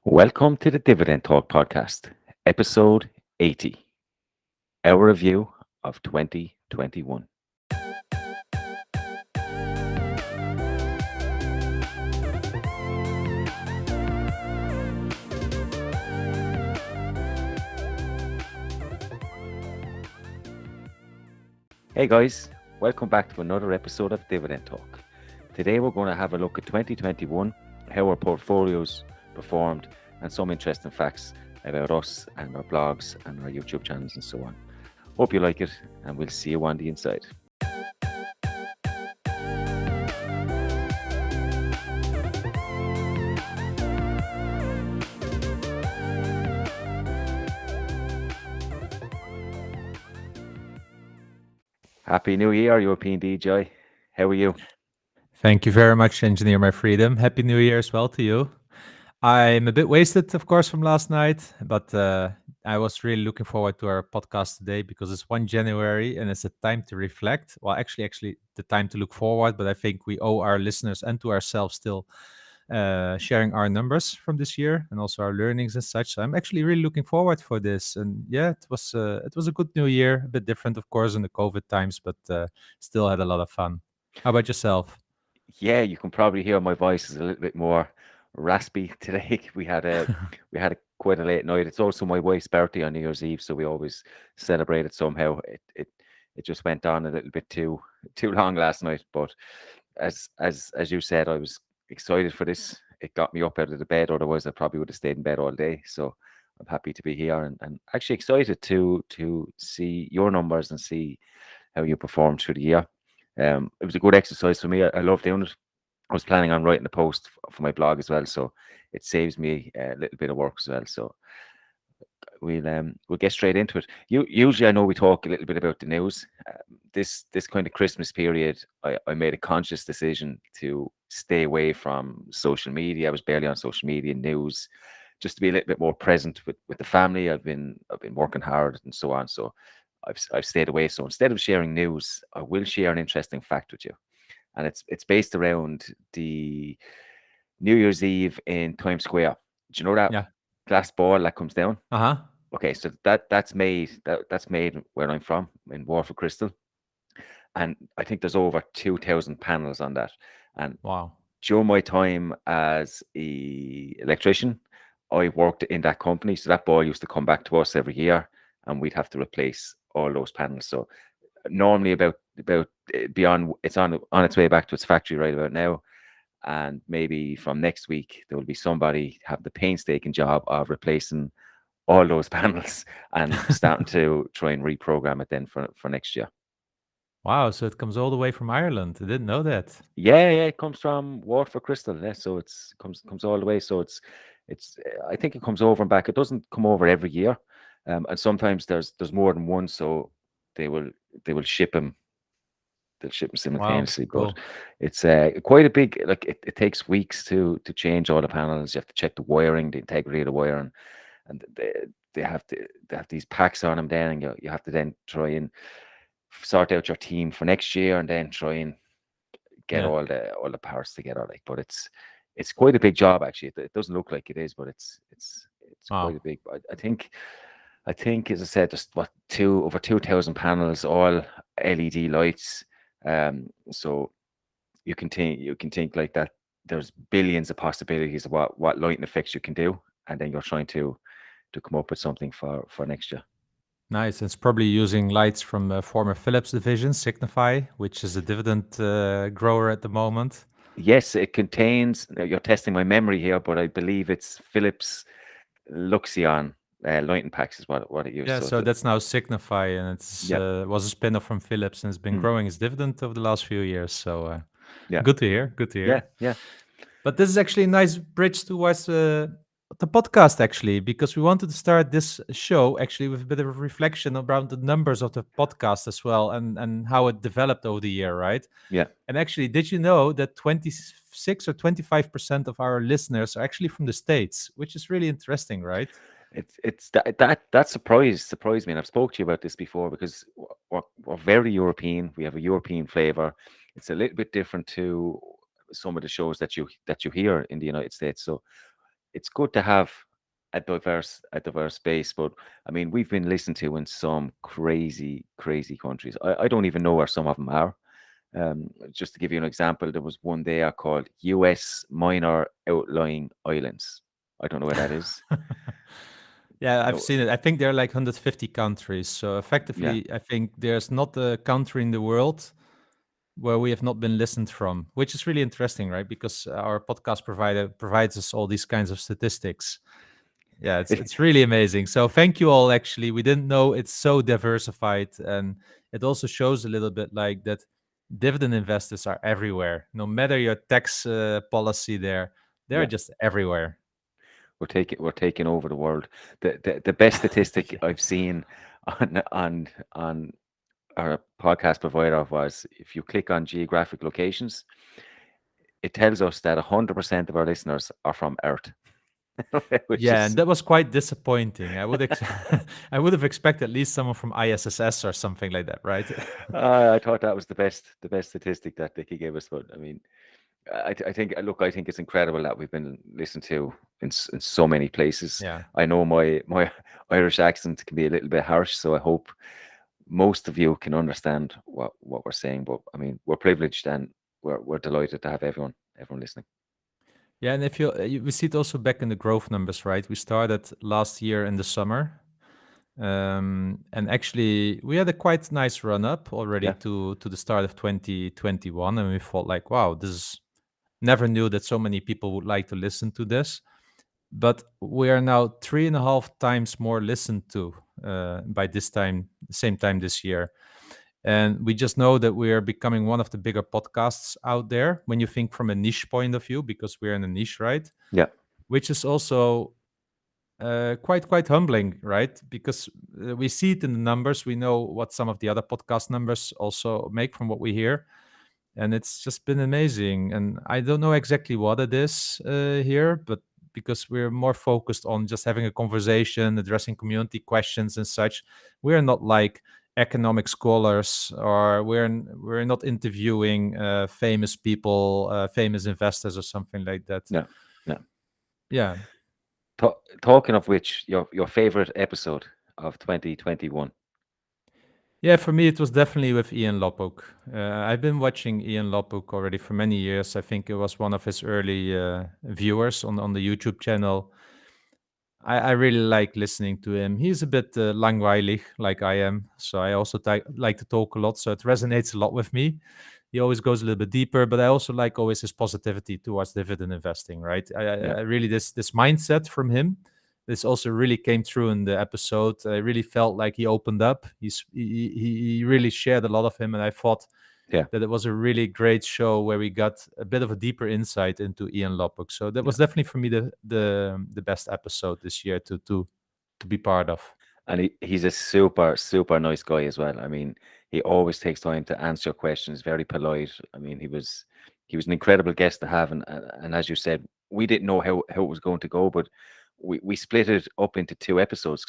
Welcome to the Dividend Talk podcast, episode 80, our review of 2021. Hey guys, welcome back to another episode of Dividend Talk. Today we're going to have a look at 2021, how our portfolios performed, and some interesting facts about us and our blogs and our YouTube channels and so on. Hope you like it, and we'll see you on the inside. Happy New Year, European DJ. How are you? Thank you very much, Engineer My Freedom. Happy New Year as well to you. I'm a bit wasted, of course, from last night, but I was really looking forward to our podcast today because it's 1 January and it's a time to reflect. Well, actually, the time to look forward, but I think we owe our listeners and to ourselves still sharing our numbers from this year and also our learnings and such. So I'm actually really looking forward for this. And yeah, it was a good New Year, a bit different, of course, in the COVID times, but still had a lot of fun. How about yourself? Yeah, you can probably hear my voice is a little bit more raspy today. We had a quite a late night. It's also my wife's birthday on New Year's Eve, so we always celebrate it somehow. It just went on a little bit too long last night, but as you said, I was excited for this. It got me up out of the bed. Otherwise, I probably would have stayed in bed all day. So I'm happy to be here and actually excited to see your numbers and see how you performed through the year. It was a good exercise for me. I love doing it. I was planning on writing a post for my blog as well, so it saves me a little bit of work as well. So we'll get straight into it. Usually, I know we talk a little bit about the news. This kind of Christmas period, I made a conscious decision to stay away from social media. I was barely on social media news, just to be a little bit more present with the family. I've been working hard and so on. So I've stayed away. So instead of sharing news, I will share an interesting fact with you, and it's based around the New Year's Eve in Times Square. Do you know that Yeah. glass ball that comes down? Uh-huh. Okay, so that's made where I'm from in Waterford Crystal, and I think there's over 2,000 panels on that. And Wow. during my time as a electrician, I worked in that company, so that ball used to come back to us every year, and we'd have to replace all those panels. So normally about beyond it's on its way back to its factory right about now, and maybe from next week there will be somebody have the painstaking job of replacing all those panels and starting to try and reprogram it then for next year. Wow, so it comes all the way from Ireland. I didn't know that. Yeah, it comes from Waterford Crystal. Yeah, so it's comes all the way. So it's I think it comes over and back. It doesn't come over every year, and sometimes there's more than one. So they will they will ship them. They'll ship them Wow, simultaneously. But cool. it's quite a big. Like it takes weeks to change all the panels. You have to check the wiring, the integrity of the wiring, and they have these packs on them. Then and you have to then try and sort out your team for next year, and then try and get Yeah. all the parts together. Like, but it's quite a big job actually. It doesn't look like it is, but it's quite a Wow. big. I think as I said, there's what two over 2,000 panels, all LED lights. So you can think like that. There's billions of possibilities of what lighting effects you can do, and then you're trying to come up with something for next year. Nice. It's probably using lights from former Philips division, Signify, which is a dividend grower at the moment. Yes, it contains. Now you're testing my memory here, but I believe it's Philips Luxion lighting packs is what it used. Yeah, So so that's now Signify, and it's yeah, was a spin-off from Philips, and it's been mm, growing its dividend over the last few years. So yeah, good to hear. Good to yeah, hear. yeah. But this is actually a nice bridge towards the podcast, actually, because we wanted to start this show actually with a bit of a reflection around the numbers of the podcast as well and how it developed over the year, right? Yeah. And actually, did you know that 26 or 25% of our listeners are actually from the States, which is really interesting, right? It's that surprised me, and I've spoke to you about this before because we're very European. We have a European flavor. It's a little bit different to some of the shows that you hear in the United States. So it's good to have a diverse base. But I mean, we've been listened to in some crazy, crazy countries. I don't even know where some of them are. Just to give you an example, there was one there called U.S. Minor Outlying Islands. I don't know where that is. Yeah, I've No, seen it. I think there are like 150 countries. So yeah, effectively, I think there's not a country in the world where we have not been listened from, which is really interesting, right? Because our podcast provider provides us all these kinds of statistics. Yeah, it's really amazing. So thank you all. Actually, we didn't know it's so diversified, and it also shows a little bit like that. Dividend investors are everywhere. No matter your tax policy, they're yeah. just everywhere. We're taking over the world. The best statistic Yeah. I've seen on our podcast provider was if you click on geographic locations, it tells us that 100% of our listeners are from Earth, which Yeah, and is that was quite disappointing. I would have expected at least someone from ISSS or something like that, right? I thought that was the best statistic that they could give us. But I mean, I think look, I think it's incredible that we've been listened to in so many places. Yeah. I know my Irish accent can be a little bit harsh, so I hope most of you can understand what we're saying. But I mean, we're privileged and we're delighted to have everyone listening. Yeah, and if we see it also back in the growth numbers, right? We started last year in the summer, and actually we had a quite nice run up already Yeah, to the start of 2021, and we thought like, wow, this is never knew that so many people would like to listen to this. But we are now 3.5 times more listened to by this time, same time this year. And we just know that we are becoming one of the bigger podcasts out there when you think from a niche point of view, because we're in a niche, right? yeah, Which is also quite humbling, right? Because we see it in the numbers. We know what some of the other podcast numbers also make from what we hear, and it's just been amazing. And I don't know exactly what it is here, but because we're more focused on just having a conversation, addressing community questions and such, we're not like economic scholars, or we're not interviewing famous people, famous investors or something like that. no, no. Yeah. Talking of which, your favorite episode of 2021. Yeah, for me, it was definitely with Ian Lopok. I've been watching Ian Lopok already for many years. I think it was one of his early viewers on the YouTube channel. I really like listening to him. He's a bit langweilig, like I am. So I also like to talk a lot. So it resonates a lot with me. He always goes a little bit deeper, but I also like always his positivity towards dividend investing, right? Yeah, I really, this mindset from him, this also really came through in the episode. I really felt like he opened up. He really shared a lot of him, and I thought yeah, that it was a really great show where we got a bit of a deeper insight into Ian Lopuk. So that yeah. was definitely for me the best episode this year to be part of. And he's a super, super nice guy as well. I mean, he always takes time to answer questions, very polite. I mean, he was an incredible guest to have, and as you said, we didn't know how it was going to go, but we split it up into two episodes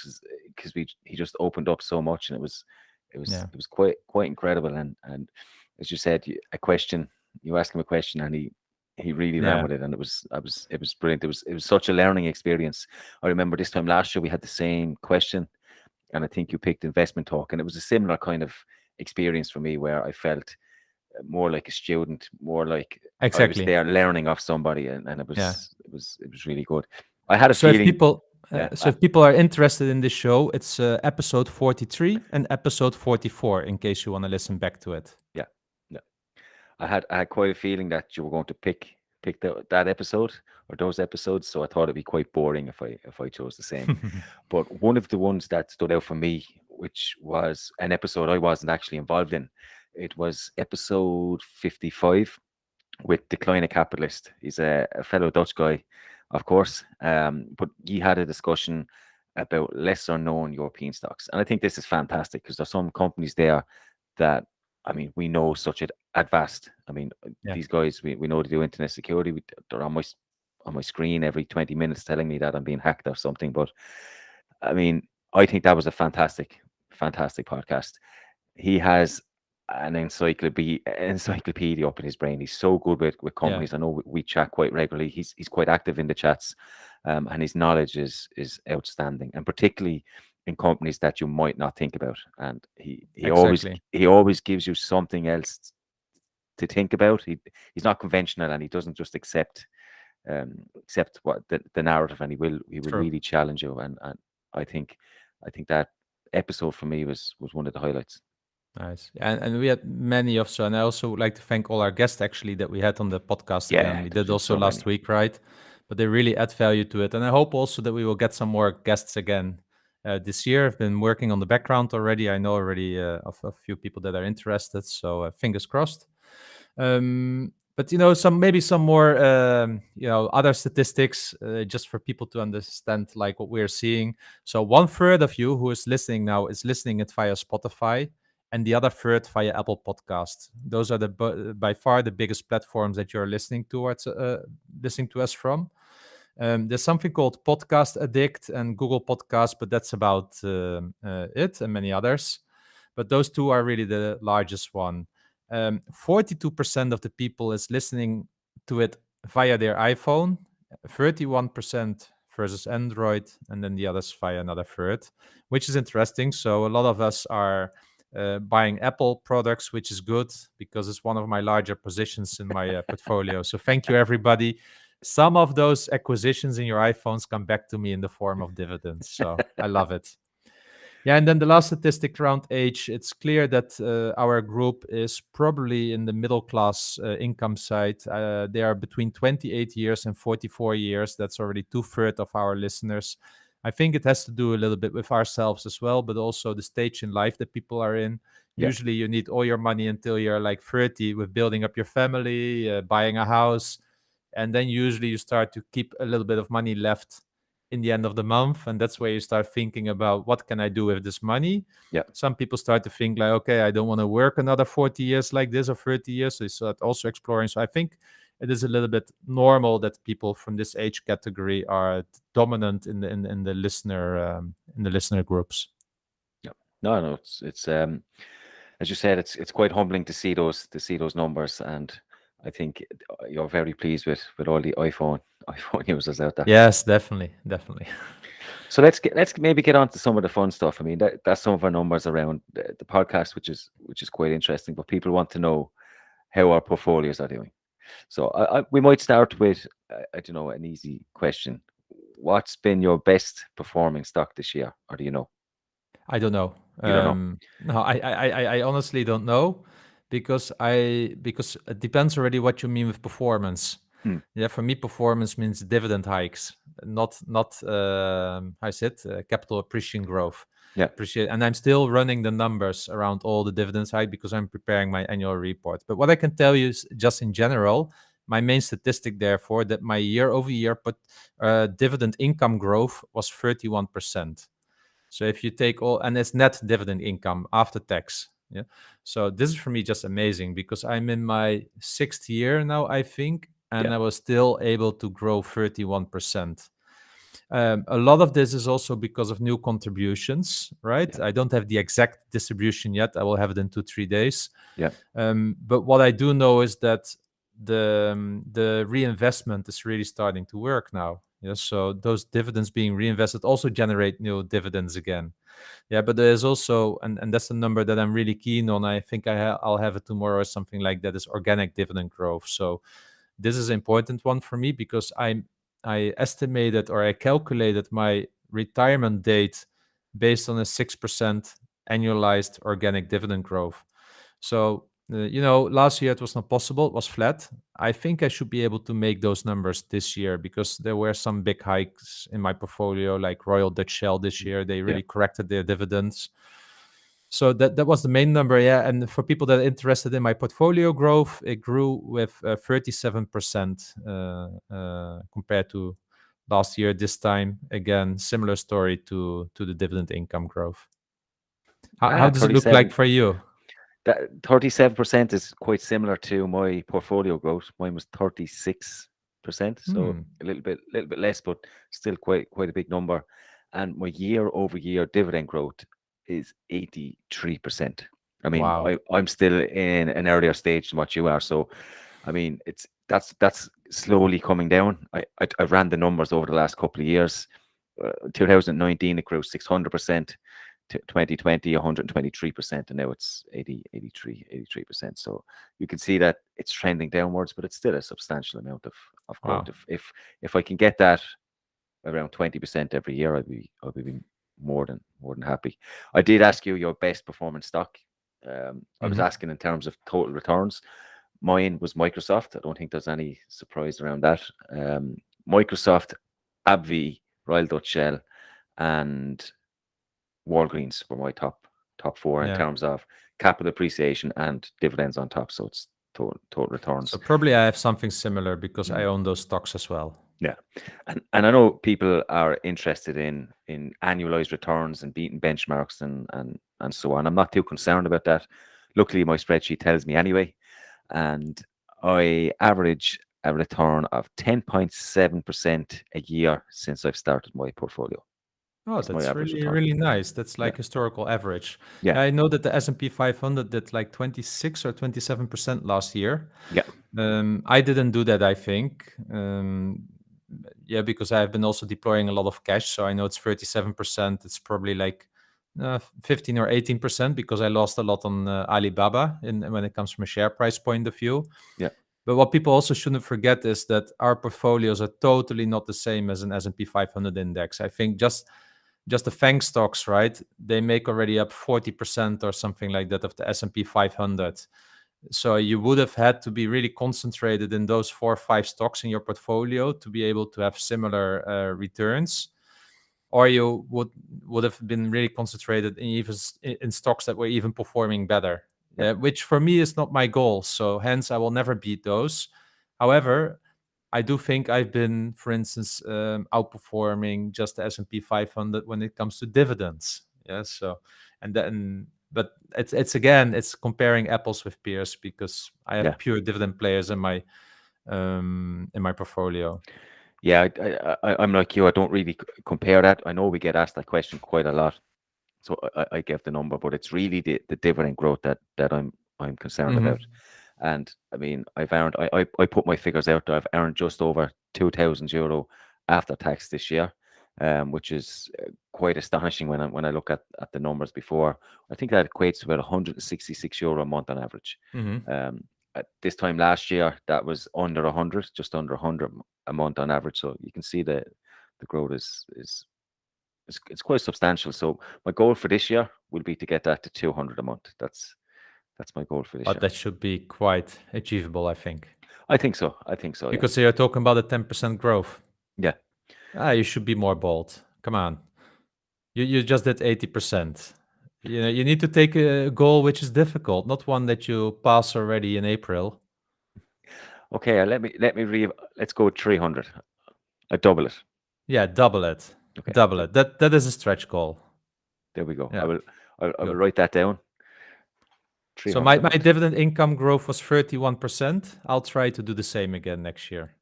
because he just opened up so much, and it was it was Yeah, it was quite incredible. And as you said, a question, you ask him a question, and he really ran yeah, with it, and it was brilliant. It was such a learning experience. I remember this time last year we had the same question, and I think you picked investment talk, and it was a similar kind of experience for me where I felt more like a student, more like I was exactly. there learning off somebody, and it Yeah. was it was it was really good. I had a So if feeling, people yeah, so if people are interested in this show, it's episode 43 and episode 44 in case you want to listen back to it. yeah, yeah. I had quite a feeling that you were going to pick that episode or those episodes, so I thought it'd be quite boring if I chose the same. But one of the ones that stood out for me, which was an episode I wasn't actually involved in, it was episode 55 with Decline a Capitalist. He's a fellow Dutch guy, of course, but he had a discussion about lesser known European stocks. And I think this is fantastic because there's some companies there that, I mean, we know such at vast. I mean, Yeah. these guys, we know they do internet security. They're on my screen every 20 minutes telling me that I'm being hacked or something. But I mean, I think that was a fantastic podcast. He has an encyclopedia up in his brain. He's so good with Yeah. companies. I know we chat quite regularly. He's quite active in the chats, and his knowledge is outstanding, and particularly in companies that you might not think about. And Exactly. he always gives you something else to think about. He's not conventional, and he doesn't just accept what the narrative, and he will True. really challenge you. And I think I think that episode for me was one of the highlights. Nice. And we had many of so, and I also would like to thank all our guests actually that we had on the podcast again. Yeah, We there's did just also so last many. week, right? But they really add value to it. And I hope also that we will get some more guests again this year. I've been working on the background already. I know already of a few people that are interested. So fingers crossed. But some maybe some more other statistics just for people to understand like what we're seeing. So one third of you who is listening now is listening it via Spotify, and the other third via Apple Podcasts. Those are by far the biggest platforms that you're listening to us from. There's something called Podcast Addict and Google Podcasts, but that's about it, and many others. But those two are really the largest one. 42% of the people is listening to it via their iPhone, 31% versus Android, and then the others via another third, which is interesting. So a lot of us are buying Apple products, which is good because it's one of my larger positions in my portfolio. So thank you, everybody. Some of those acquisitions in your iPhones come back to me in the form of dividends. So I love it. Yeah, and then the last statistic around age, it's clear that our group is probably in the middle class income side. They are between 28 years and 44 years. That's already two-thirds of our listeners. I think it has to do a little bit with ourselves as well, but also the stage in life that people are in. Yeah, Usually, you need all your money until you're like 30 with building up your family, buying a house. And then usually you start to keep a little bit of money left in the end of the month, and that's where you start thinking about what can I do with this money. yeah. Some people start to think like, okay, I don't want to work another 40 years like this or 30 years, so they start also exploring. So I think it is a little bit normal that people from this age category are dominant in the listener groups. Yeah. No, no, it's as you said, it's quite humbling to see those numbers, and I think you're very pleased with all the iPhone users out there. Yes, definitely, definitely. So let's maybe get on to some of the fun stuff. I mean, that's some of our numbers around the podcast, which is quite interesting. But people want to know how our portfolios are doing. So we might start with I don't know, an easy question. What's been your best performing stock this year, or do you know? I don't know. You don't know. No, I honestly don't know because it depends already what you mean with performance. Hmm. Yeah, for me, performance means dividend hikes, not how is it capital appreciation growth. Yeah, Appreciate, and I'm still running the numbers around all the dividends hike because I'm preparing my annual report. But what I can tell you is just in general, my main statistic therefore that my year over year put dividend income growth was 31%. So if you take all, and it's net dividend income after tax. Yeah. So this is for me just amazing because I'm in my sixth year now, I think, yeah, and I was still able to grow 31%. A lot of this is also because of new contributions, right? yeah, I don't have the exact distribution yet. I will have it in 2 3 days. yeah, But what I do know is that the reinvestment is really starting to work now. Yeah, so those dividends being reinvested also generate new dividends again. Yeah, but there's also, and that's the number that I'm really keen on. I think I'll have it tomorrow or something like that. Is organic dividend growth. So this is an important one for me because I estimated or I calculated my retirement date based on a 6% annualized organic dividend growth. So last year it was not possible; it was flat. I think I should be able to make those numbers this year because there were some big hikes in my portfolio, like Royal Dutch Shell this year. They yeah. really corrected their dividends. So that was the main number, yeah. And for people that are interested in my portfolio growth, it grew with 37% compared to last year. This time, again, similar story to the dividend income growth. How Ah, does it look like 37. for you? That 37% is quite similar to my portfolio growth. Mine was 36%, so Hmm. little bit less, but still quite a big number. And my year over year dividend growth is 83%. I mean, Wow. I'm still in an earlier stage than what you are. So I mean, it's that's slowly coming down. I ran the numbers over the last couple of years. 2019 it grew 600%, 2020 123%, and now it's 83%. So you can see that it's trending downwards, but it's still a substantial amount of growth. Wow. If I can get that around 20% every year, I'd be more than happy. I did ask you your best performing stock. I was Hmm. asking in terms of total returns. Mine was Microsoft. I don't think there's any surprise around that. Microsoft, AbbVie, Royal Dutch Shell, and Walgreens were my top four in Yeah. terms of capital appreciation and dividends on top. So it's total So returns. probably I have something similar because I Mm. own those stocks as well. Yeah, and I know people are interested in annualized returns and beating benchmarks and so on. I'm not too concerned about that. Luckily, my spreadsheet tells me anyway, and I average a return of 10.7% a year since I've started my portfolio. Oh, That's my that's average really, return. really nice. That's Yeah, like historical average. yeah, Yeah, I know that the S&P 500 did like 26 or 27% last year. yeah, I didn't do that, I think. Yeah, because I've been also deploying a lot of cash. So I know it's 37%. It's probably like 15 or 18% because I lost a lot on Alibaba when it comes from a share price point of view. yeah, But what people also shouldn't forget is that our portfolios are totally not the same as an S&P 500 index. I think just the FANG stocks, right? They make already up 40% or something like that of the S&P 500. So you would have had to be really concentrated in those 4 or 5 stocks in your portfolio to be able to have similar returns, or you would have been really concentrated in even in stocks that were even performing better. yeah, Yeah, which for me is not my goal. So hence, I will never beat those. However, I do think I've been, for instance, outperforming just the S&P 500 when it comes to dividends. Yeah, so and then, but it's again, it's comparing apples with pears because I yeah. have pure dividend players in my portfolio. Yeah, I'm like you. I don't really compare that. I know we get asked that question quite a lot, so I gave the number, but it's really the dividend growth that I'm concerned Hmm. about. And I mean, I've earned. I put my figures out there. I've earned just over €2,000 after tax this year, which is quite astonishing when I look at the numbers before. I think that equates to about €166 a month on average. Hmm. Um, at this time last year, that was under 100, just under 100 a month on average. So you can see the growth is it's quite substantial. So my goal for this year will be to get that to 200 a month. That's my goal for this But year. that should be quite achievable, I think. I think so. I think so. Yeah. Because you're talking about a 10% growth. Yeah. You should be more bold. Come on. You just did 80%. You know, you need to take a goal which is difficult, not one that you pass already in April. Okay. Let's go with 300. I double it. Yeah, double it. Okay. Double it. That is a stretch goal. There we go. I Yeah, will. I will good. write that down. So 300 my, a my month. dividend income growth was 31%. I'll try to do the same again next year.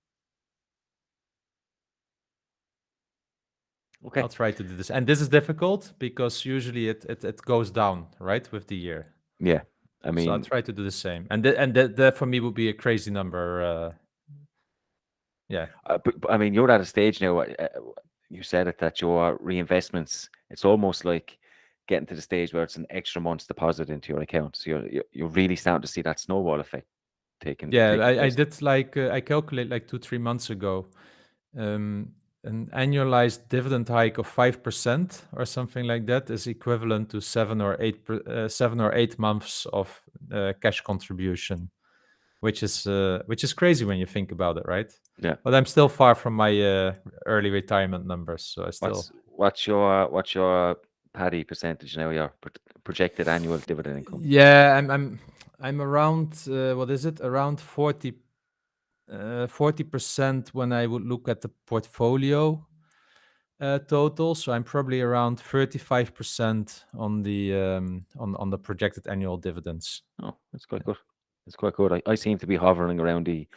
Okay. I'll try to do this. And this is difficult because usually it goes down, right, with the year. Yeah. I So I'll mean, try to do the same. And that for me would be a crazy number. Yeah. but I mean, you're at a stage now. You said it that your reinvestments. It's almost like getting to the stage where it's an extra month's deposit into your account. So you're really starting to see that snowball effect Yeah, taking I place. did like I calculate like 2 3 months ago, um, an annualized dividend hike of 5% or something like that is equivalent to 7 or 8 months of cash contribution, which is crazy when you think about it, right? Yeah. But I'm still far from my early retirement numbers, so I What's still. what's your what's your Paddy percentage now? Your projected annual dividend income. Yeah, I'm around what is it? Around 40% when I would look at the portfolio total. So I'm probably around 35% on the projected annual dividends. Oh, that's quite good. That's quite good. I seem to be hovering around the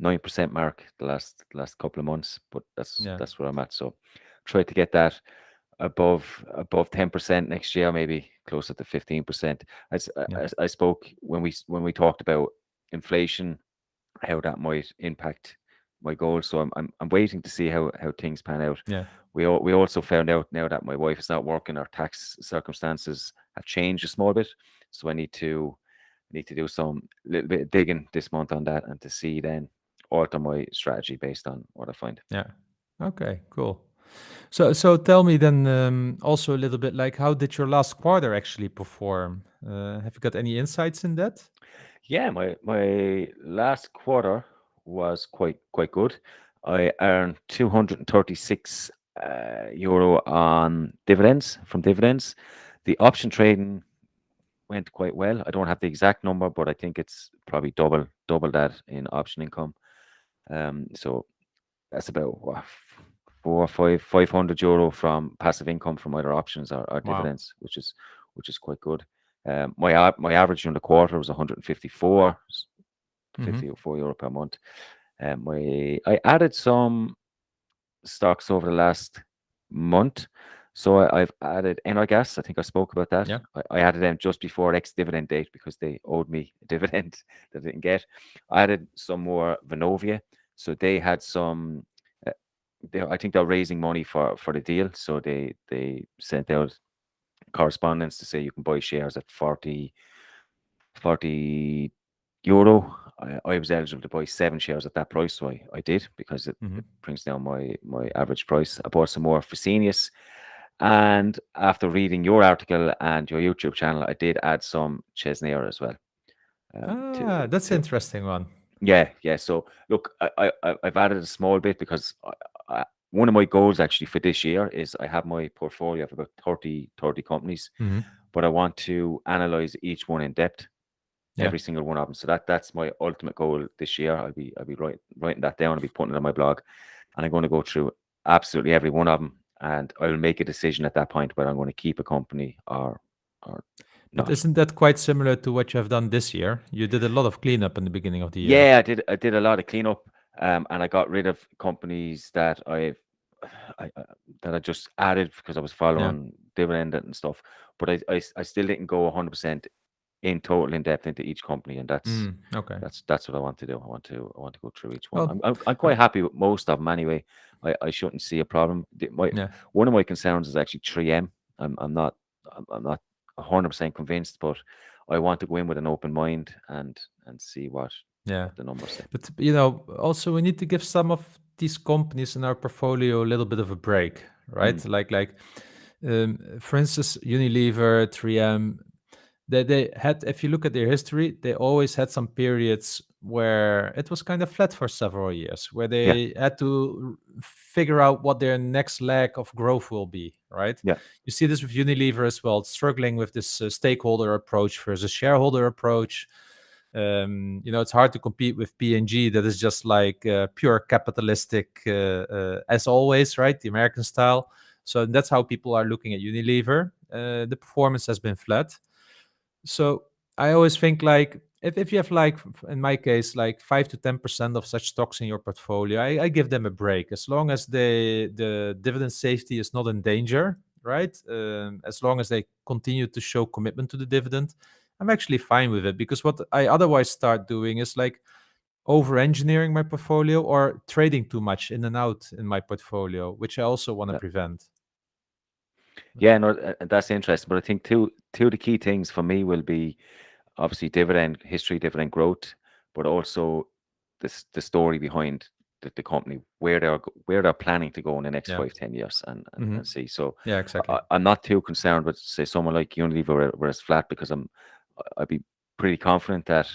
9% mark the last couple of months, but that's Yeah, that's where I'm at. So try to get that above 10% next year, maybe closer to 15%. As yeah. I spoke when we talked about inflation how that might impact my goals. So I'm waiting to see how things pan out. Yeah. We also found out now that my wife is not working, our tax circumstances have changed a small bit. So I need to do some little bit of digging this month on that and to see then alter my strategy based on what I find. Yeah. Okay, cool. So tell me then also a little bit like how did your last quarter actually perform? Have you got any insights in that? Yeah, my last quarter was quite good. I earned 236 euro on dividends from dividends. The option trading went quite well. I don't have the exact number, but I think it's probably double that in option income. So that's about what, 500 euro from passive income from either options or Wow. dividends, which is quite good. My average during the quarter was 154, Mm-hmm. 54 euro per month. I added some stocks over the last month. So I've added Energas. I think I spoke about that. Yeah. I added them just before ex-dividend date because they owed me a dividend that I didn't get. I added some more Vonovia. So they had some. Uh, I think they're raising money for the deal. So they sent out correspondence to say you can buy shares at 40 euro. I was eligible to buy 7 shares at that price, so I did because Mm-hmm. it brings down my average price. I bought some more Fresenius, and after reading your article and your YouTube channel, I did add some Chesnea as well. Ah, that's an To interesting one. Yeah. So look, I've added a small bit because one of my goals actually for this year is I have my portfolio of about 30 companies, Mm-hmm. but I want to analyze each one in depth, Yeah. every single one of them. So that's my ultimate goal this year. I'll be writing that down. I'll be putting it on my blog, and I'm going to go through absolutely every one of them, and I'll make a decision at that point whether I'm going to keep a company or But not. isn't that quite similar to what you have done this year? You did a lot of cleanup in the beginning of the year. Yeah, I did a lot of cleanup, and I got rid of companies I that I just added because I was Yeah. following dividend and stuff. But I still didn't go 100% in total in depth into each company, and that's Mm, okay. that's that's what I want to do. I want to go through each one. Well, I'm uh, quite happy with most of them anyway. I shouldn't see a problem. yeah. One of my concerns is actually 3M. I'm not 100% convinced, but I want to go in with an open mind and see Yeah. what the numbers say. But also we need to give some of these companies in our portfolio a little bit of a break, Mm, right? For instance, Unilever, 3M, they had, if you look at their history, they always had some periods where it was kind of flat for several years, where yeah, they had to figure out what their next leg of growth will be, right? yeah, You see this with Unilever as well, struggling with this stakeholder approach versus shareholder approach. It's hard to compete with P&G that is just like pure capitalistic as always, right? The American style. So that's how people are looking at Unilever. The performance has been flat. So I always think like if you have like in my case like 5 to 10% of such stocks in your portfolio, I give them a break as long as the dividend safety is not in danger, right? As long as they continue to show commitment to the dividend, I'm actually fine with it because what I otherwise start doing is like over engineering my portfolio or trading too much in and out in my portfolio, which I also want to yeah. prevent. Yeah, no, that's interesting. But I think two of the key things for me will be obviously dividend history, dividend growth, but also the story behind the company, where they're planning to go in the next Yeah. 5, 10 years, and and, Hmm. and see. So Yeah, exactly. I'm not too concerned with say someone like Unilever where it's flat because I'd be pretty confident that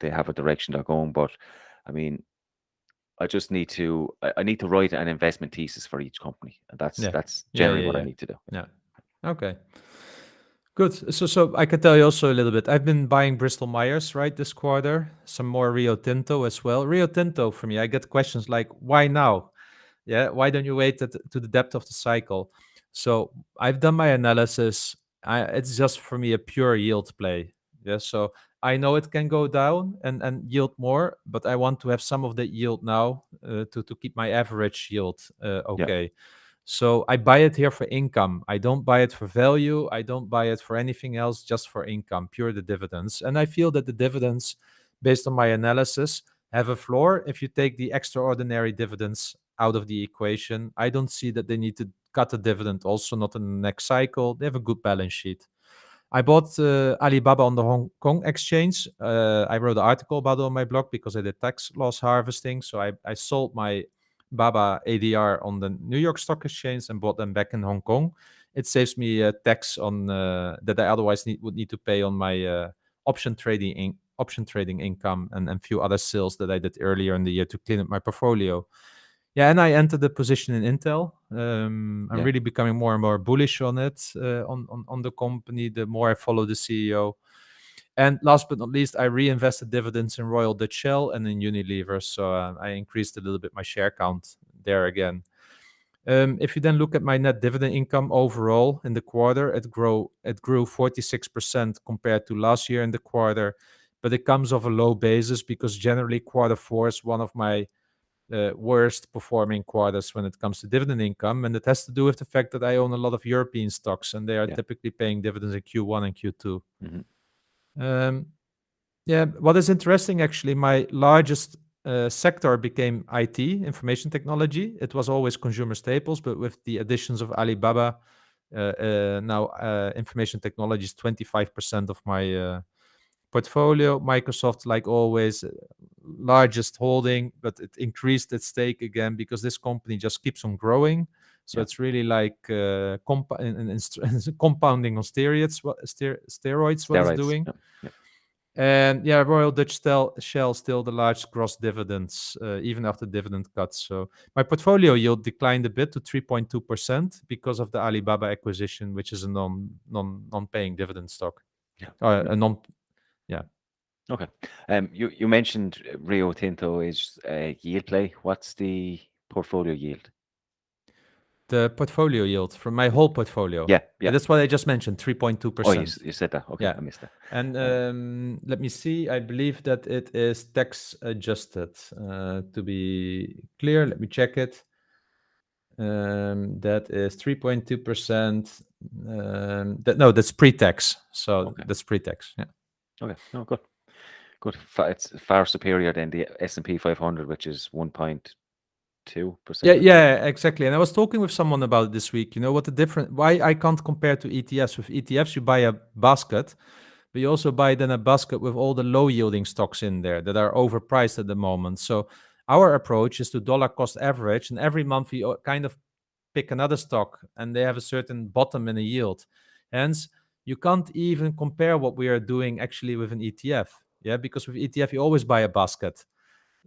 they have a direction they're going. But I mean, I need to write an investment thesis for each company, and that's Yeah. that's Yeah. generally Yeah. what I Yeah. need to do. Yeah. Okay. Good. So I can tell you also a little bit. I've been buying Bristol Myers, right, this quarter. Some more Rio Tinto as well. Rio Tinto for me, I get questions like, why now? Yeah, why don't you wait to the depth of the cycle? So I've done my analysis. It's just for me a pure yield play. Yeah, so I know it can go down and yield more, but I want to have some of that yield now to keep my average yield Yeah, okay. So I buy it here for income. I don't buy it for value. I don't buy it for anything else, just for income, pure the dividends. And I feel that the dividends, based on my analysis, have a floor if you take the extraordinary dividends out of the equation. I don't see that they need to cut a dividend, also not in the next cycle. They have a good balance sheet. I bought Alibaba on the Hong Kong exchange. I wrote an article about it on my blog because I did tax loss harvesting. So I sold my Baba ADR on the New York Stock Exchange and bought them back in Hong Kong. It saves me tax on that I otherwise would need to pay on my option trading income and few other sales that I did earlier in the year to clean up my portfolio. Yeah, and I entered the position in Intel. I'm Yeah. really becoming more and more bullish on it, on the company, the more I follow the CEO. And last but not least, I reinvested dividends in Royal Dutch Shell and in Unilever. So I increased a little bit my share count there again. If you then look at my net dividend income overall in the quarter, it grew 46% compared to last year in the quarter, but it comes off a low basis because generally quarter four is one of my worst performing quarters when it comes to dividend income. And it has to do with the fact that I own a lot of European stocks and they are Yeah. typically paying dividends in Q1 and Q2. Hmm. Um, yeah, what is interesting actually, my largest sector became IT, information technology. It was always consumer staples, but with the additions of Alibaba, now information technology is 25% of my portfolio. Microsoft, like always, largest holding, but it increased its stake again because this company just keeps on growing. So Yeah. it's really like compounding on steroids. Steroids, what it's Steroids. doing. Yeah. Yeah. And yeah, Royal Dutch Shell still the large gross dividends, even after dividend cuts. So my portfolio yield declined a bit to 3.2% because of the Alibaba acquisition, which is a non-paying dividend stock. Yeah. Yeah. A non Yeah. Okay. You mentioned Rio Tinto is a yield play. What's the portfolio yield? The portfolio yield from my whole portfolio. Yeah. Yeah. That's what I just mentioned, Oh, you, 3.2%. you said that. Okay, Yeah. I missed that. And Uh, let me see. I believe that it is tax adjusted. To be clear, let me check it. That is 3.2%. No, that's pre-tax. So okay. that's pre-tax. Yeah. Okay. No, good. Good. It's far superior than the S&P 500, which is 1.2%, Yeah, I think. yeah, exactly. And I was talking with someone about it this week. You know what the difference? Why I can't compare to ETFs. With ETFs, you buy a basket, but you also buy then a basket with all the low yielding stocks in there that are overpriced at the moment. So our approach is to dollar cost average, and every month we kind of pick another stock, and they have a certain bottom in a yield. Hence, you can't even compare what we are doing actually with an ETF. Yeah, because with ETF you always buy a basket.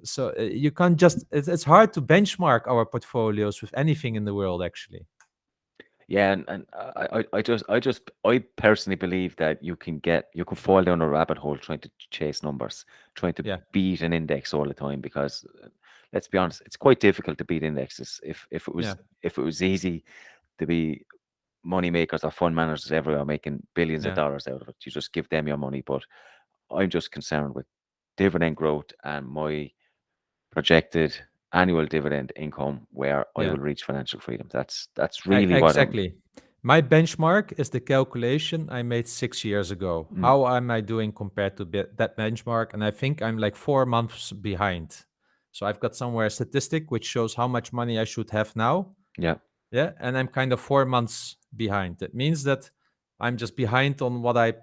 So you can't just. It's hard to benchmark our portfolios with anything in the world actually. Yeah, and I personally believe that you can fall down a rabbit hole trying to chase numbers, trying to Yeah, beat an index all the time because let's be honest, it's quite difficult to beat indexes. yeah, If it was easy to be money makers or fund managers everywhere making billions of yeah, dollars out of it, you just give them your money. But I'm just concerned with dividend growth and my projected annual dividend income where I yeah. will reach financial freedom. That's really what I'm. Exactly. My benchmark is the calculation I made 6 years ago. Mm, How am I doing compared to that benchmark? And I think I'm like 4 months behind. So I've got somewhere a statistic which shows how much money I should have now. yeah. Yeah. And I'm kind of 4 months behind. That means that I'm just behind on what I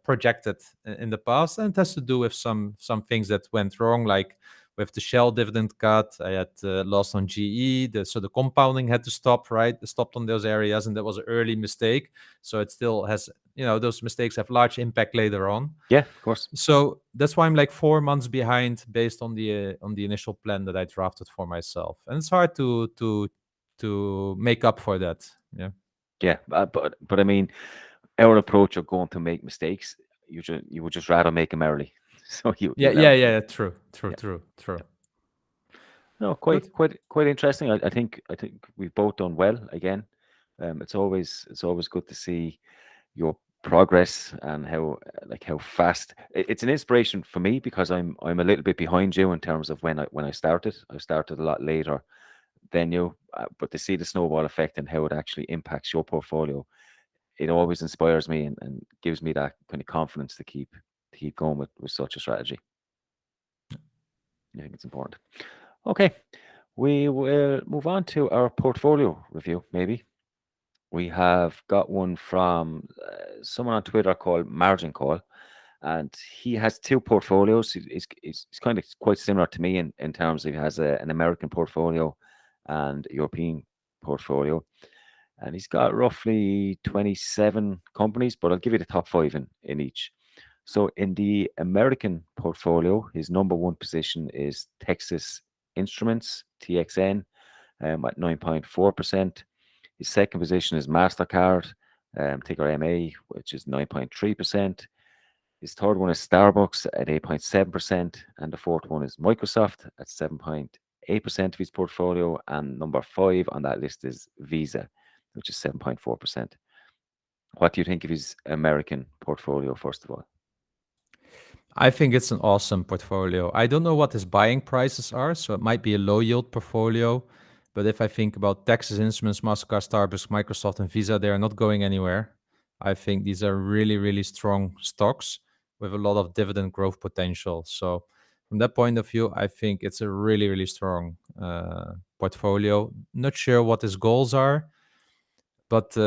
projected in the past. And it has to do with some things that went wrong, like with the Shell dividend cut. I had lost on GE. So the compounding had to stop, right? It stopped on those areas. And that was an early mistake. So it still has, those mistakes have large impact later on. Yeah, of course. So that's why I'm like 4 months behind based on the initial plan that I drafted for myself, and it's hard to make up for that. Yeah, Yeah, but I mean, our approach of going to make mistakes, you would just rather make them early, so yeah, you learn yeah, from them. yeah. True, true, Yeah, true, true. yeah. No, Good. quite interesting. I think we've both done well again. It's always good to see your progress and how how fast it's an inspiration for me because I'm a little bit behind you in terms of when I started. I started a lot later than you, but to see the snowball effect and how it actually impacts your portfolio, it always inspires me and gives me that kind of confidence to keep going with such a strategy. I think it's important. Okay, we will move on to our portfolio review. Maybe we have got one from someone on Twitter called Margin Call, and he has two portfolios. He's kind of quite similar to me in terms of he has an American portfolio and a European portfolio, and he's got roughly 27 companies, but I'll give you the top five in each. So in the American portfolio, his number one position is Texas Instruments, TXN, at 9.4%. His second position is MasterCard, ticker MA, which is 9.3%. His third one is Starbucks at 8.7%. And the fourth one is Microsoft at 7.8% of his portfolio. And number five on that list is Visa, which is 7.4%. What do you think of his American portfolio, first of all? I think it's an awesome portfolio. I don't know what his buying prices are, so it might be a low yield portfolio. But if I think about Texas Instruments, Mastercard, Starbucks, Microsoft, and Visa, they are not going anywhere. I think these are really, really strong stocks with a lot of dividend growth potential. So, from that point of view, I think it's a really, really strong portfolio. Not sure what his goals are, but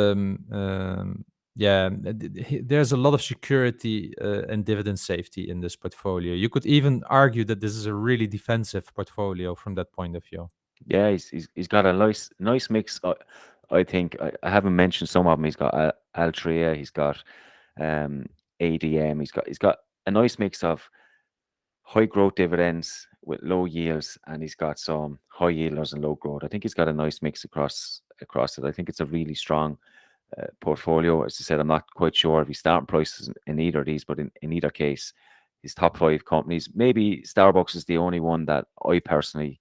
yeah, there's a lot of security and dividend safety in this portfolio. You could even argue that this is a really defensive portfolio from that point of view. Yeah, he's got a nice mix. I think I haven't mentioned some of them. He's got Altria, he's got ADM, he's got a nice mix of high growth dividends with low yields, and he's got some high yielders and low growth. I think he's got a nice mix across it. I think it's a really strong portfolio. As I said, I'm not quite sure if he's starting prices in either of these, but in either case, his top five companies. Maybe Starbucks is the only one that I personally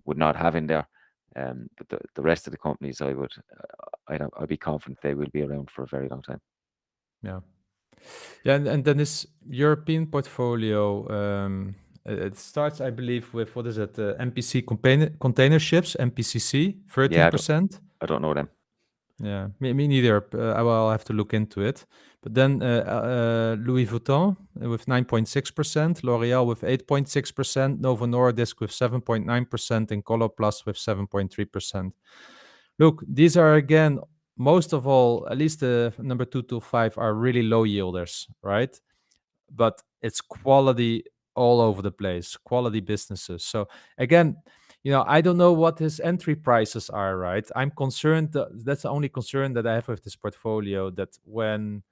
would not have in there. But the rest of the companies, I'd be confident they will be around for a very long time. Yeah. Yeah, and then this European portfolio, it starts, I believe, with what is it? MPC container ships, MPCC, Yeah, 13%. I don't know them. Yeah, me neither. I'll have to look into it. But then Louis Vuitton with 9.6%, L'Oreal with 8.6%, Novo Nordisk with 7.9%, and Coloplast with 7.3%. Look, these are again, most of all, at least the number two to five are really low yielders, right? But it's quality all over the place, quality businesses. So again, I don't know what his entry prices are, right? I'm concerned that's the only concern that I have with this portfolio, that when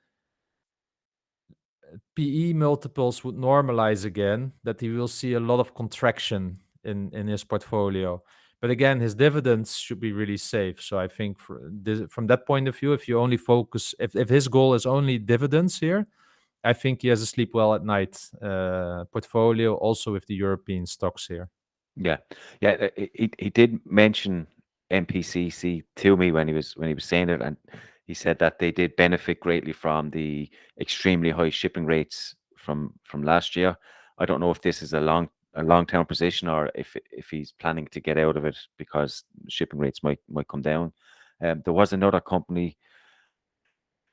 PE multiples would normalize again, that he will see a lot of contraction in his portfolio. But again, his dividends should be really safe. So I think from that point of view, if you only focus, if his goal is only dividends here, I think he has a sleep well at night portfolio also with the European stocks here. Yeah, yeah. He did mention MPCC to me when he was saying it, and he said that they did benefit greatly from the extremely high shipping rates from last year. I don't know if this is a long-term position or if he's planning to get out of it because shipping rates might come down. There was another company,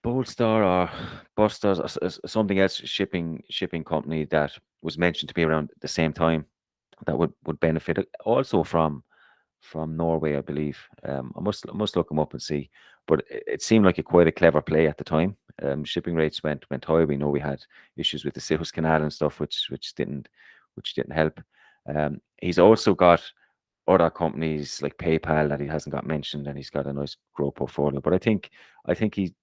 Bolstar or Busters or something else, shipping company that was mentioned to be around the same time that would benefit also from Norway, I believe. I must look them up and see, but it seemed like quite a clever play at the time. Shipping rates went high. We know we had issues with the Suez Canal and stuff, which didn't help. He's also got other companies like PayPal that he hasn't got mentioned, and he's got a nice growth portfolio. But I think he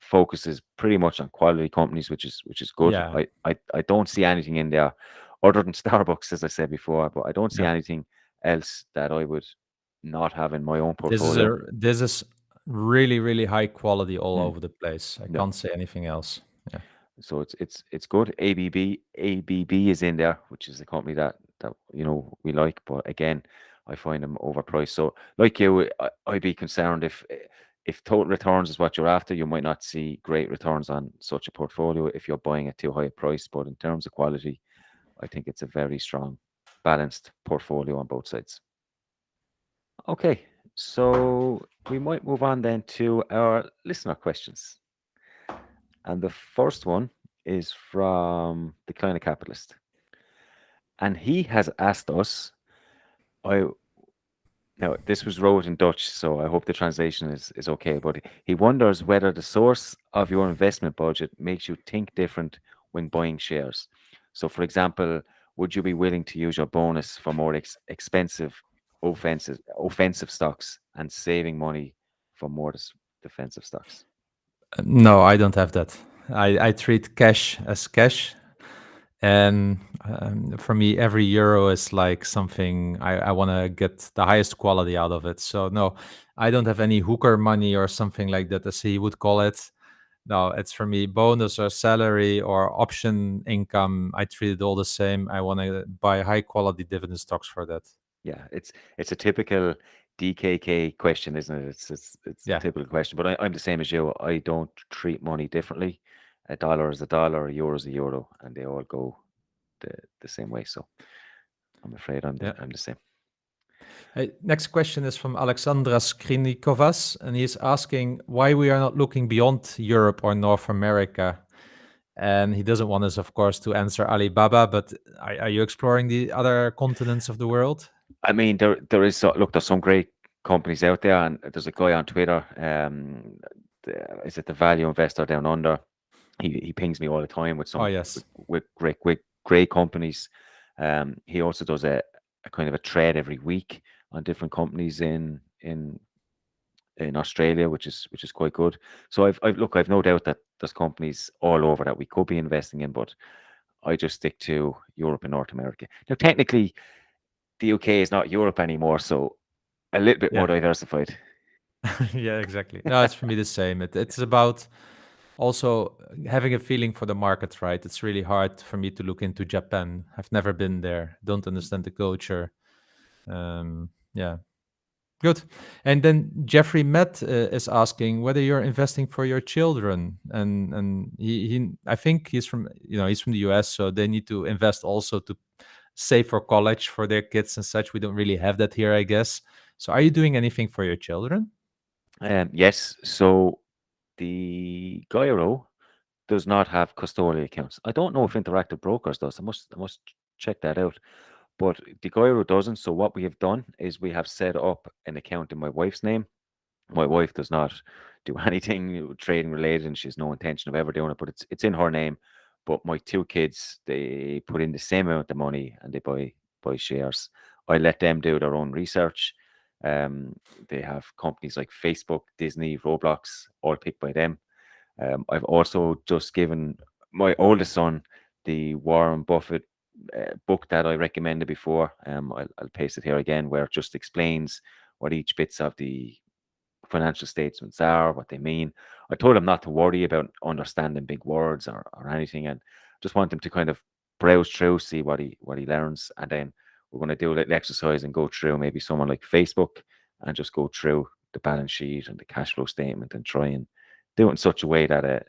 focuses pretty much on quality companies, which is good. Yeah, I don't see anything in there other than Starbucks, as I said before, but I don't see yeah. anything else that I would not have in my own This is portfolio. really, really high quality all Mm, over the place. I yeah. can't say anything else. Yeah. So it's good. ABB is in there, which is a company that we like, but again, I find them overpriced. So like you, I'd be concerned if total returns is what you're after, you might not see great returns on such a portfolio if you're buying at too high a price. But in terms of quality, I think it's a very strong, balanced portfolio on both sides. Okay, so we might move on then to our listener questions. And the first one is from the Kleine Capitalist. And he has asked us, I now this was wrote in Dutch, so I hope the translation is okay, but he wonders whether the source of your investment budget makes you think different when buying shares. So, for example, would you be willing to use your bonus for more expensive offensive stocks and saving money for more defensive stocks? No, I don't have that. I treat cash as cash. And for me, every euro is like something I want to get the highest quality out of it. So, no, I don't have any hooker money or something like that, as he would call it. No, it's for me bonus or salary or option income. I treat it all the same. I want to buy high quality dividend stocks for that. Yeah, it's a typical DKK question, isn't it? It's a Yeah. typical question, but I'm the same as you. I don't treat money differently. A dollar is a dollar, a euro is a euro, and they all go the the same way. So I'm afraid Yeah. I'm the same. Hey, next question is from Alexandra Skrinikovas, and he's asking why we are not looking beyond Europe or North America. And he doesn't want us, of course, to answer Alibaba, but are you exploring the other continents of the world? I mean, there is look, there's some great companies out there, and there's a guy on Twitter. Is it the Value Investor Down Under? He pings me all the time with Oh, some yes. with great companies. He also does a kind of a trade every week on different companies in Australia, which is quite good. So I've no doubt that there's companies all over that we could be investing in, but I just stick to Europe and North America. Now, technically, the UK is not Europe anymore, so a little bit more Yeah. diversified. Yeah, exactly. No, it's for me the same. It's about also having a feeling for the market, right? It's really hard for me to look into Japan. I've never been there, don't understand the culture. Yeah, good. And then Jeffrey Met is asking whether you're investing for your children, and he I think he's from he's from the US, so they need to invest also to save for college for their kids and such. We don't really have that here, I guess. So, are you doing anything for your children? Yes, so the Gyro does not have custodial accounts. I don't know if Interactive Brokers does. I must check that out. But the Gyro doesn't. So what we have done is we have set up an account in my wife's name. My wife does not do anything trading related, and she has no intention of ever doing it. But it's in her name. But my two kids, they put in the same amount of money and they buy shares. I let them do their own research. Um, they have companies like Facebook, Disney, Roblox, all picked by them. I've also just given my oldest son the Warren Buffett book that I recommended before. I'll paste it here again, where it just explains what each bits of the financial statements are, what they mean. I told him not to worry about understanding big words or anything, and just want him to kind of browse through, see what he learns, and then we're going to do a little exercise and go through maybe someone like Facebook and just go through the balance sheet and the cash flow statement and try and do it in such a way that a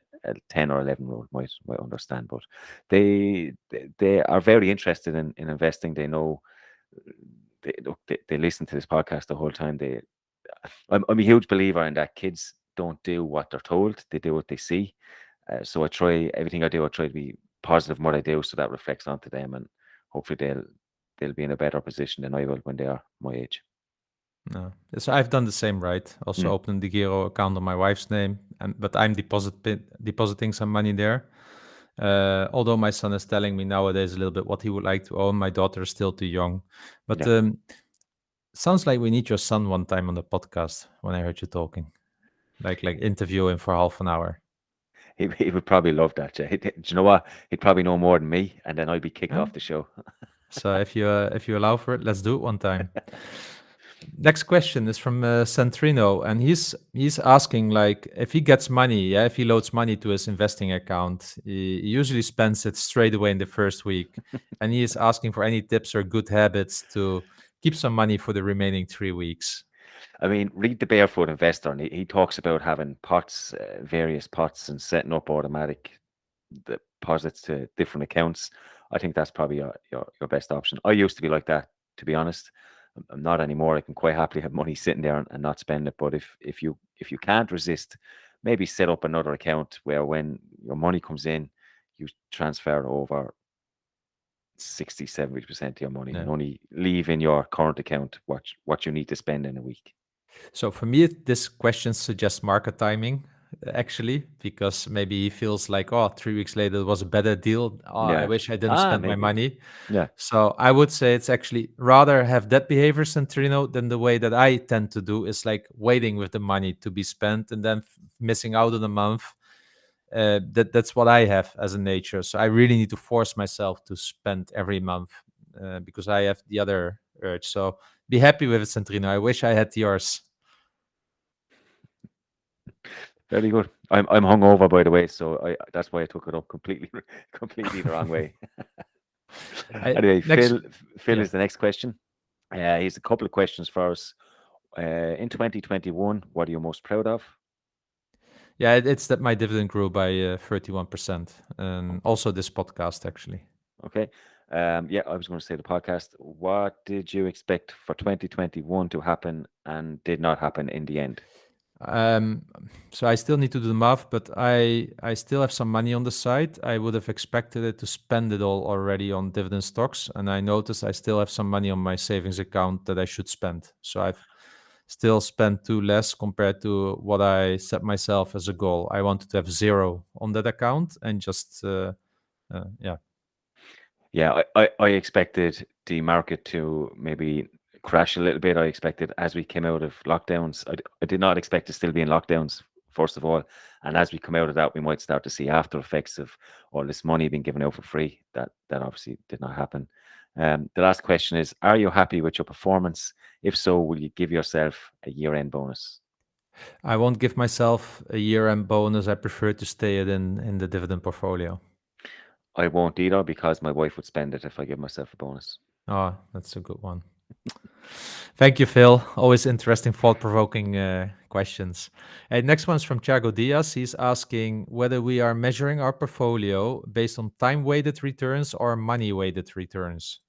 10 or 11-year-old might understand. But they are very interested in investing. They know they listen to this podcast the whole time. I'm a huge believer in that kids don't do what they're told; they do what they see. So I try everything I do. I try to be positive in what I do, so that reflects onto them, and hopefully they'll be in a better position than I will when they are my age. No. So I've done the same, right? Also Mm, opened the Giro account on my wife's name, and but I'm depositing some money there. Although my son is telling me nowadays a little bit what he would like to own, my daughter is still too young. But yeah, sounds like we need your son one time on the podcast when I heard you talking, like interview him for half an hour. he would probably love that. Yeah. Do you know what? He'd probably know more than me, and then I'd be kicked Yeah. off the show. So if you allow for it, let's do it one time. Next question is from Centrino, and he's asking like if he gets money, yeah, if he loads money to his investing account, he usually spends it straight away in the first week, and he is asking for any tips or good habits to keep some money for the remaining 3 weeks. I mean, read the Barefoot Investor, and he talks about having pots, various pots, and setting up automatic deposits to different accounts. I think that's probably your best option. I used to be like that, to be honest. I'm not anymore. I can quite happily have money sitting there and not spend it. But if you can't resist, maybe set up another account where when your money comes in, you transfer it over 60, 70% of your money Yeah. and only leave in your current account what you need to spend in a week. So for me, this question suggests market timing, actually, because maybe he feels like, oh, 3 weeks later it was a better deal. Oh, I Yeah. wish I didn't spend my Maybe. money. Yeah. So I would say it's actually rather have that behavior, Centrino, than the way that I tend to do is like waiting with the money to be spent and then missing out on a month. That's what I have as a nature. So I really need to force myself to spend every month because I have the other urge. So be happy with it, Centrino. I wish I had yours. Very good. I'm hungover, by the way, so that's why I took it up completely completely the wrong way. Anyway, Next, Phil yeah, is the next question. He's a couple of questions for us. In 2021, what are you most proud of? yeah, it's that my dividend grew by 31%, and Okay. also this podcast actually. Okay. Yeah, I was going to say the podcast. What did you expect for 2021 to happen and did not happen in the end? Um, so I still need to do the math, but I still have some money on the side. I would have expected it to spend it all already on dividend stocks, and I noticed I still have some money on my savings account that I should spend. So I've still spent too less compared to what I set myself as a goal. I wanted to have zero on that account and just yeah. Yeah, I expected the market to maybe crash a little bit. I expected as we came out of lockdowns, I did not expect to still be in lockdowns, first of all. And as we come out of that, we might start to see after effects of all this money being given out for free. That obviously did not happen. The last question is, are you happy with your performance? If so, will you give yourself a year-end bonus? I won't give myself a year-end bonus. I prefer to stay it in the dividend portfolio. I won't either because my wife would spend it if I give myself a bonus. Oh, that's a good one. Thank you, Phil. Always interesting, thought-provoking questions. Next one's from Thiago Diaz. He's asking whether we are measuring our portfolio based on time-weighted returns or money-weighted returns.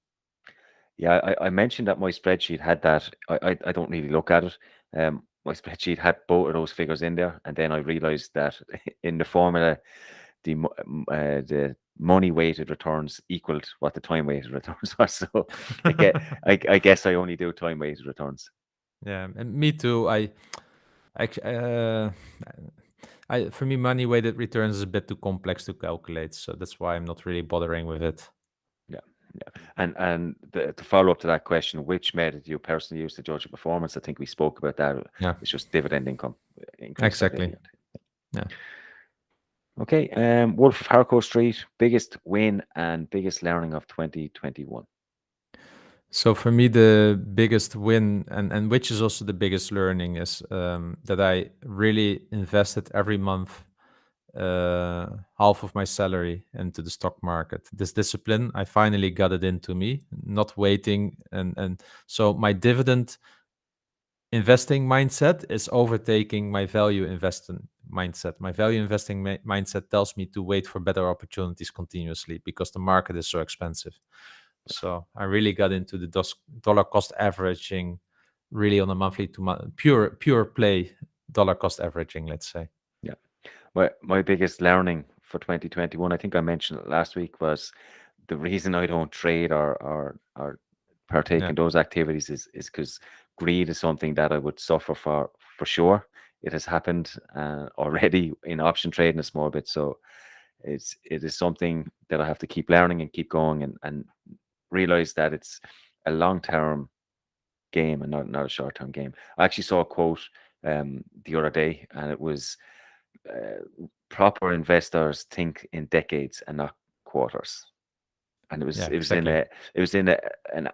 Yeah, I mentioned that my spreadsheet had that. I don't really look at it. My spreadsheet had both of those figures in there, and then I realized that in the formula, the money weighted returns equaled what the time weighted returns are. So I guess I only do time weighted returns. Yeah, and me too. Act- uh, for me, money-weighted returns is a bit too complex to calculate, so that's why I'm not really bothering with it. Yeah, yeah. And to follow up to that question, which method do you personally use to judge your performance? I think we spoke about that. Yeah, It's just dividend income, increase our exactly. dividend. Yeah. Okay, Wolf of Harcourt Street, biggest win and biggest learning of 2021. So for me, the biggest win, and which is also the biggest learning, is that I really invested every month half of my salary into the stock market. This discipline, I finally got it into me, not waiting, and so my dividend investing mindset is overtaking my value investing mindset. My value investing mindset tells me to wait for better opportunities continuously because the market is so expensive. So I really got into the dollar cost averaging, really on a monthly to pure play dollar cost averaging. Let's say. Yeah. My biggest learning for 2021, I think I mentioned it last week, was the reason I don't trade or partake Yeah. in those activities is because greed is something that I would suffer for sure. It has happened already in option trading a small bit, so it is something that I have to keep learning and keep going and realize that it's a long term game and not a short term game. I actually saw a quote the other day, and it was proper investors think in decades and not quarters. And Yeah. it was in Exactly. a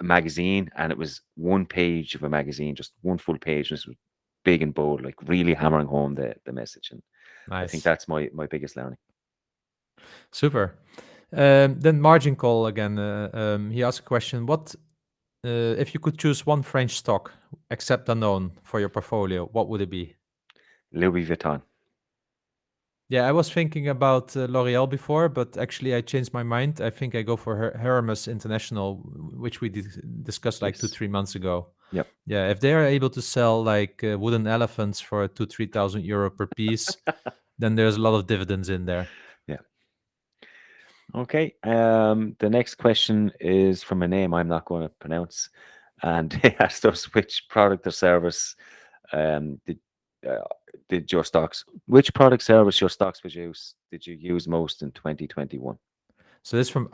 magazine, and it was one page of a magazine, just one full page, and it was big and bold, like really hammering home the message. And I think Nice. that's my biggest learning. Super. Then margin call again. He asked a question: What if you could choose one French stock, except unknown, for your portfolio? What would it be? Louis Vuitton. Yeah, I was thinking about L'Oreal before, but actually I changed my mind. I think I go for Hermes International, which we discussed like two, Yes. 3 months ago. Yep. Yeah, if they are able to sell like wooden elephants for 2, 3 thousand euro per piece, then there's a lot of dividends in there. Yeah. Okay. The next question is from a name I'm not going to pronounce, and they asked us which product or service um, did uh, did your stocks, which product service your stocks produce did you use most in 2021? So this is from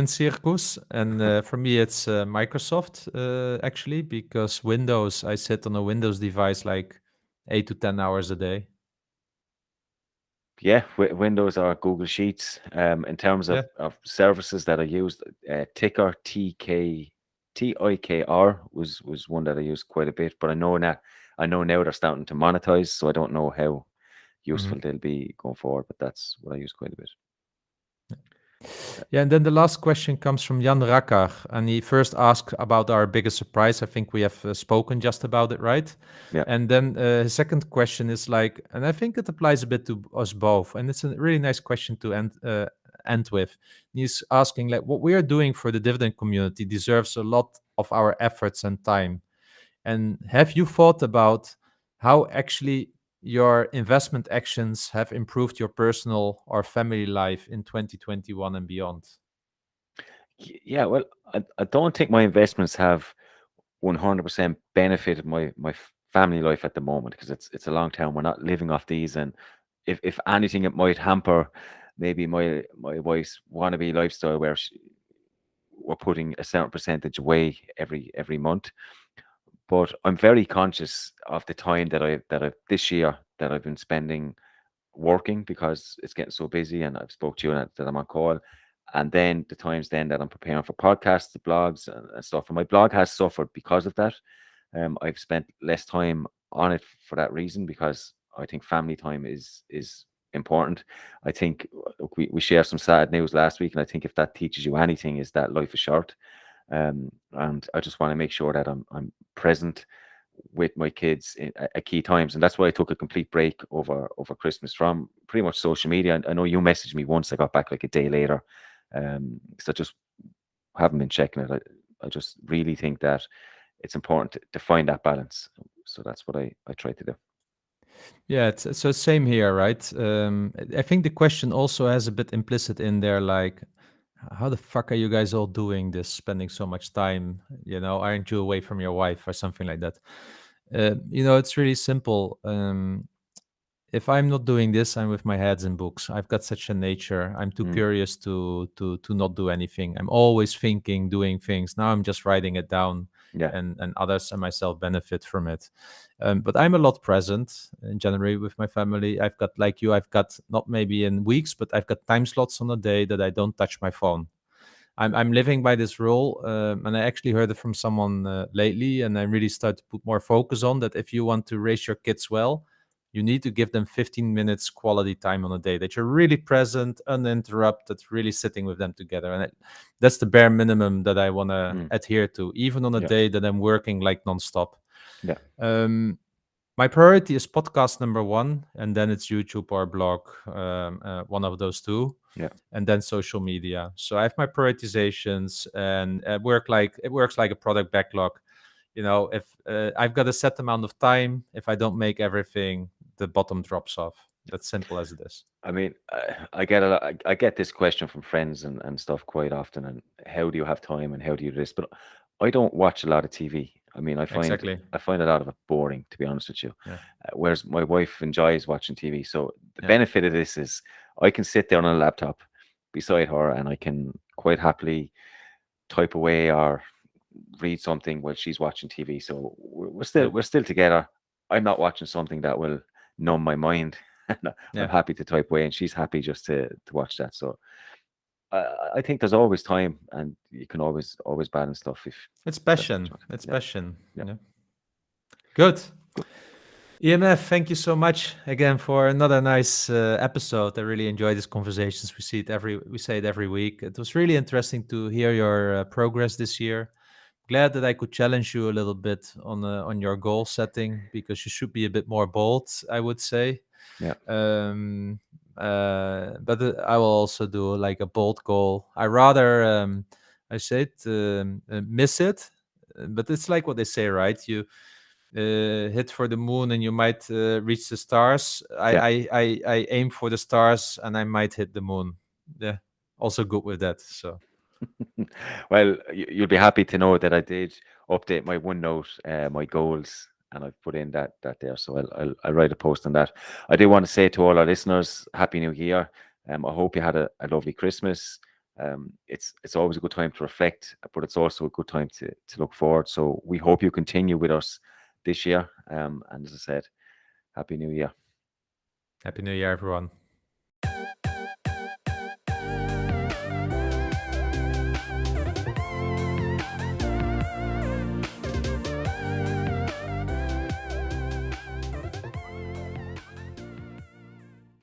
Circus, and for me it's Microsoft actually, because Windows, I sit on a Windows device like 8 to 10 hours a day. Yeah, Windows or Google Sheets. In terms Yeah. of services that I used, Ticker TIKR was one that I used quite a bit, but I know now they're starting to monetize, so I don't know how Mhm. useful they'll be going forward, but that's what I use quite a bit. Yeah, and then the last question comes from Jan Rakkar, and he first asked about our biggest surprise. I think we have spoken just about it, right? Yeah. And then his second question is like, and I think it applies a bit to us both, and it's a really nice question to end with. He's asking like, what we are doing for the dividend community deserves a lot of our efforts and time. And have you thought about how actually your investment actions have improved your personal or family life in 2021 and beyond? Yeah, well, I don't think my investments have 100% benefited my family life at the moment because it's a long term. We're not living off these, and if anything, it might hamper maybe my wife's wannabe lifestyle where we're putting a certain percentage away every month. But I'm very conscious of the time that I this year that I've been spending working because it's getting so busy, and I've spoke to you that I'm on call, and then the times then that I'm preparing for podcasts, the blogs, and stuff. And my blog has suffered because of that. I've spent less time on it for that reason because I think family time is important. I think we shared some sad news last week, and I think if that teaches you anything, is that life is short. And I just want to make sure that I'm present with my kids at key times, and that's why I took a complete break over Christmas from pretty much social media. And I know you messaged me once. I got back like a day later, because I just haven't been checking it. I just really think that it's important to find that balance. So that's what I try to do. Yeah, so same here, right? I think the question also has a bit implicit in there, like, how the fuck are you guys all doing this, spending so much time? Aren't you away from your wife or something like that? It's really simple. If I'm not doing this, I'm with my heads in books. I've got such a nature. I'm too Mm, curious to not do anything. I'm always thinking, doing things. Now I'm just writing it down, yeah, and others and myself benefit from it. But I'm a lot present in January with my family. I've got, like you, I've got not maybe in weeks, but I've got time slots on a day that I don't touch my phone. I'm living by this rule, and I actually heard it from someone lately, and I really start to put more focus on that. If you want to raise your kids well, you need to give them 15 minutes quality time on a day that you're really present, uninterrupted, really sitting with them together, and that's the bare minimum that I want to mm, adhere to, even on a yeah, day that I'm working like nonstop. yeah, Um, my priority is podcast number one, and then it's YouTube or blog, one of those two, yeah. and then social media. So I have my prioritizations, and it works like a product backlog. If I've got a set amount of time, if I don't make everything, the bottom drops off. That's simple as it is. I mean, I get a lot, I get this question from friends and stuff quite often. And how do you have time and how do you do this? But I don't watch a lot of TV. I mean, Exactly. I find a lot of it boring, to be honest with you. Yeah. Whereas my wife enjoys watching TV. So the Yeah. benefit of this is I can sit down on a laptop beside her and I can quite happily type away or read something while she's watching TV. So Yeah. we're still together. I'm not watching something that will numb my mind. I'm Yeah. happy to type away, and she's happy just to watch that. So I think there's always time, and you can always balance stuff if It's that's what passion. you want. It's Yeah, passion. yeah. Good. Good. EMF, thank you so much again for another nice episode. I really enjoy these conversations. We say it every week. It was really interesting to hear your progress this year. Glad that I could challenge you a little bit on your goal setting, because you should be a bit more bold, I would say. Yeah, Um, but I will also do like a bold goal. I rather I say it miss it, but it's like what they say, right? You hit for the moon and you might reach the stars. yeah. I aim for the stars and I might hit the moon. Yeah. also good with that. So Well, you'll be happy to know that I did update my OneNote, my goals, and I've put in that there. So I'll write a post on that. I do want to say to all our listeners, Happy New Year. I hope you had a lovely Christmas. It's always a good time to reflect, but it's also a good time to look forward. So we hope you continue with us this year. And as I said, Happy New Year. Happy New Year, everyone.